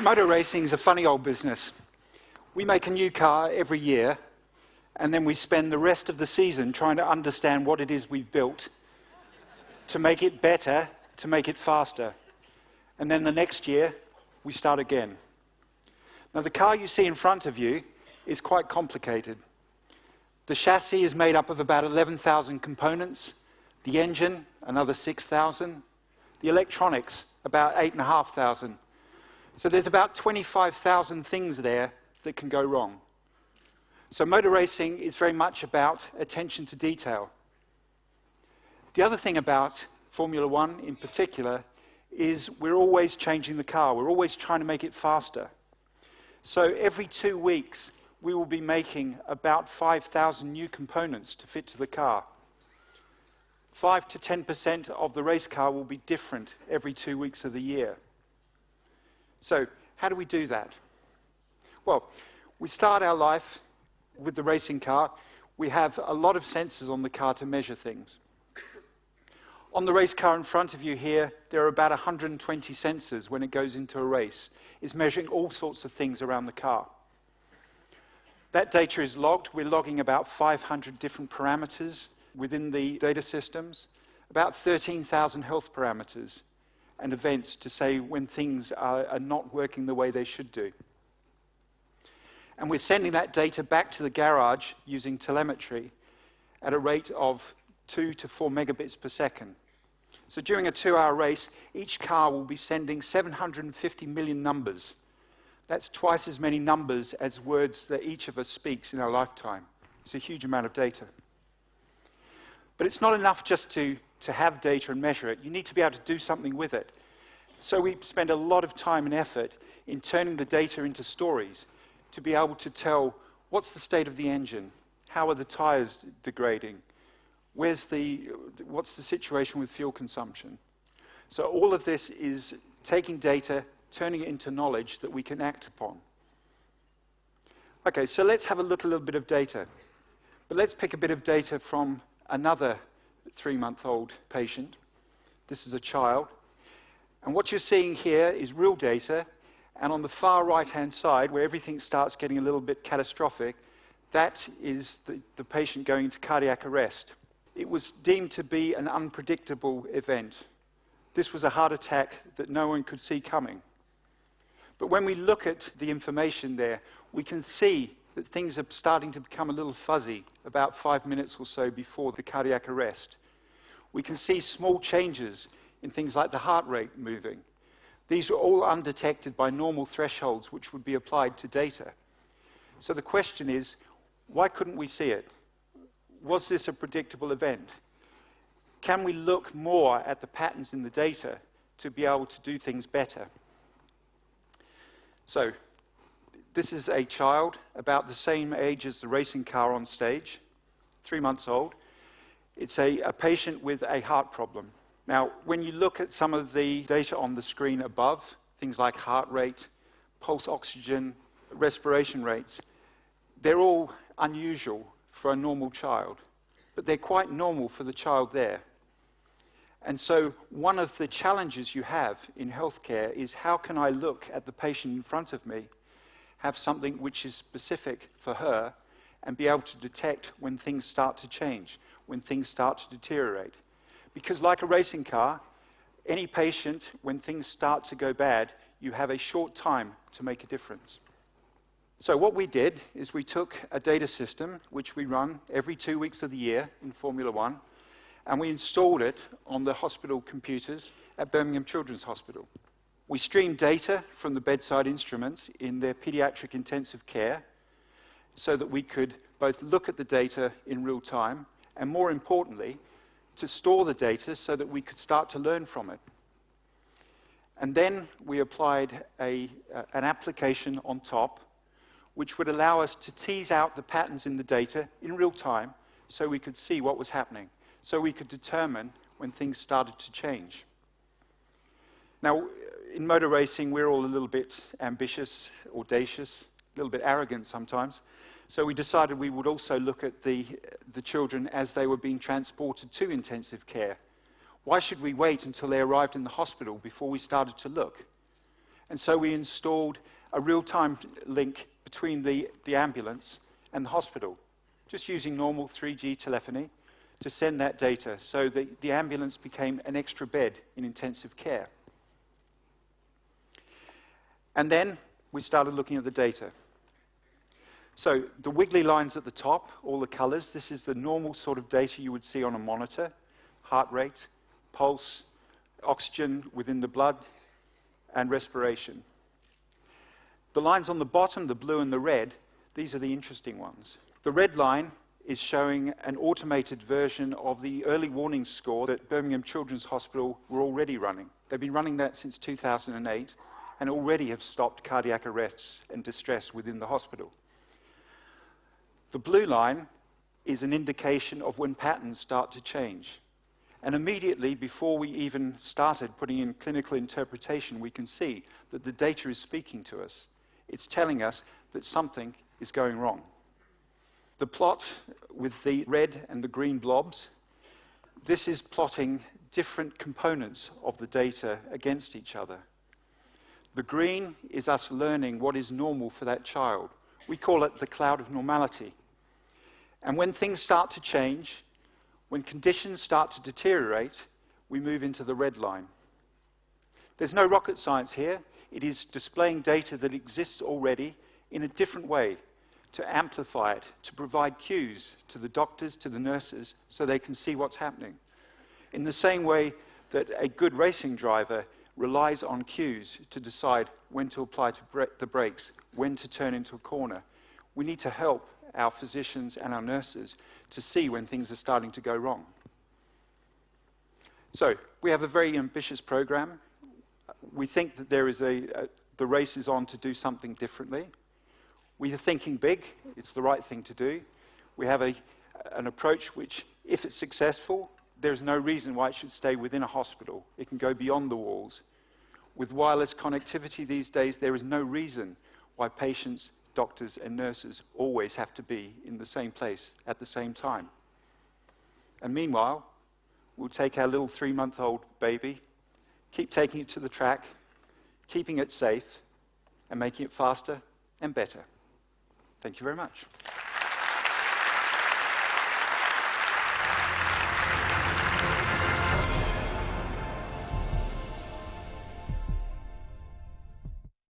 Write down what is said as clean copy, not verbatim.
Motor racing is a funny old business. We make a new car every year, and then we spend the rest of the season trying to understand what it is we've built to make it better, to make it faster. And then the next year, we start again. Now, the car you see in front of you is quite complicated. The chassis is made up of about 11,000 components, the engine, another 6,000, the electronics, about 8,500. So there's about 25,000 things there that can go wrong. So motor racing is very much about attention to detail. The other thing about Formula One in particular is we're always changing the car. We're always trying to make it faster. So every 2 weeks, we will be making about 5,000 new components to fit to the car. 5 to 10% of the race car will be different every 2 weeks of the year. So how do we do that? Well, we start our life with the racing car. We have a lot of sensors on the car to measure things. On the race car in front of you here, there are about 120 sensors when it goes into a race. It's measuring all sorts of things around the car. That data is logged. We're logging about 500 different parameters within the data systems, about 13,000 health parameters and events to say when things are not working the way they should do. And we're sending that data back to the garage using telemetry at a rate of 2 to 4 megabits per second. So during a 2-hour race, each car will be sending 750 million numbers. That's twice as many numbers as words that each of us speaks in our lifetime. It's a huge amount of data. But it's not enough just to have data and measure it. You need to be able to do something with it. So we spend a lot of time and effort in turning the data into stories to be able to tell what's the state of the engine, how are the tires degrading, what's the situation with fuel consumption. So all of this is taking data, turning it into knowledge that we can act upon. Okay, so let's have a look at a little bit of data. But let's pick a bit of data from another 3-month-old patient. This is a child. And what you're seeing here is real data. And on the far right-hand side, where everything starts getting a little bit catastrophic, that is the patient going into cardiac arrest. It was deemed to be an unpredictable event. This was a heart attack that no one could see coming. But when we look at the information there, we can see that things are starting to become a little fuzzy about 5 minutes or so before the cardiac arrest. We can see small changes in things like the heart rate moving. These are all undetected by normal thresholds which would be applied to data. So the question is, why couldn't we see it? Was this a predictable event? Can we look more at the patterns in the data to be able to do things better? So, this is a child about the same age as the racing car on stage, 3 months old. It's a patient with a heart problem. Now, when you look at some of the data on the screen above, things like heart rate, pulse oxygen, respiration rates, they're all unusual for a normal child, but they're quite normal for the child there. And so one of the challenges you have in healthcare is how can I look at the patient in front of me, have something which is specific for her, and be able to detect when things start to change, when things start to deteriorate. Because like a racing car, any patient, when things start to go bad, you have a short time to make a difference. So what we did is we took a data system, which we run every 2 weeks of the year in Formula One, and we installed it on the hospital computers at Birmingham Children's Hospital. We streamed data from the bedside instruments in their pediatric intensive care so that we could both look at the data in real time and, more importantly, to store the data so that we could start to learn from it. And then we applied an application on top which would allow us to tease out the patterns in the data in real time so we could see what was happening, so we could determine when things started to change. Now, in motor racing, we're all a little bit ambitious, audacious, a little bit arrogant sometimes. So we decided we would also look at the children as they were being transported to intensive care. Why should we wait until they arrived in the hospital before we started to look? And so we installed a real-time link between the ambulance and the hospital, just using normal 3G telephony to send that data, so the ambulance became an extra bed in intensive care. And then we started looking at the data. So the wiggly lines at the top, all the colors, this is the normal sort of data you would see on a monitor: heart rate, pulse, oxygen within the blood, and respiration. The lines on the bottom, the blue and the red, these are the interesting ones. The red line is showing an automated version of the early warning score that Birmingham Children's Hospital were already running. They've been running that since 2008 and already have stopped cardiac arrests and distress within the hospital. The blue line is an indication of when patterns start to change. And immediately, before we even started putting in clinical interpretation, we can see that the data is speaking to us. It's telling us that something is going wrong. The plot with the red and the green blobs, this is plotting different components of the data against each other. The green is us learning what is normal for that child. We call it the cloud of normality. And when things start to change, when conditions start to deteriorate, we move into the red line. There's no rocket science here. It is displaying data that exists already in a different way, to amplify it, to provide cues to the doctors, to the nurses, so they can see what's happening. In the same way that a good racing driver relies on cues to decide when to apply the brakes, when to turn into a corner, we need to help our physicians and our nurses to see when things are starting to go wrong. So, we have a very ambitious program. We think that there is the race is on to do something differently. We are thinking big. It's the right thing to do. We have an approach which, if it's successful, there's no reason why it should stay within a hospital. It can go beyond the walls. With wireless connectivity these days, there is no reason why patients, doctors, and nurses always have to be in the same place at the same time. And meanwhile, we'll take our little 3-month-old baby, keep taking it to the track, keeping it safe, and making it faster and better. Thank you very much.